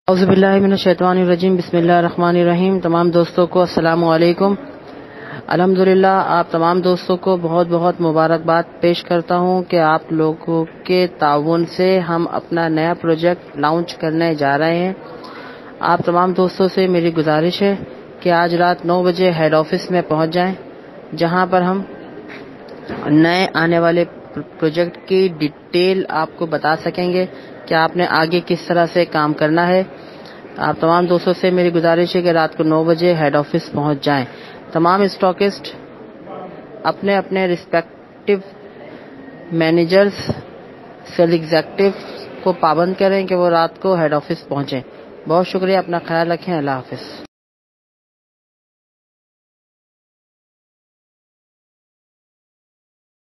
اعوذ باللہ من الشیطان الرجیم، بسم اللہ الرحمن الرحیم۔ تمام دوستوں کو السلام علیکم۔ الحمدللہ آپ تمام دوستوں کو بہت بہت مبارکباد پیش کرتا ہوں کہ آپ لوگوں کے تعاون سے ہم اپنا نیا پروجیکٹ لانچ کرنے جا رہے ہیں۔ آپ تمام دوستوں سے میری گزارش ہے کہ آج رات 9 بجے ہیڈ آفس میں پہنچ جائیں، جہاں پر ہم نئے آنے والے پروجیکٹ کی ڈیٹیل آپ کو بتا سکیں گے کہ آپ نے آگے کس طرح سے کام کرنا ہے۔ آپ تمام دوستوں سے میری گزارش ہے کہ رات کو 9 بجے ہیڈ آفس پہنچ جائیں۔ تمام اسٹاکسٹ اپنے اپنے ریسپیکٹو مینیجرز، سیل ایگزیکٹو کو پابند کریں کہ وہ رات کو ہیڈ آفس پہنچیں۔ بہت شکریہ، اپنا خیال رکھیں، اللہ حافظ۔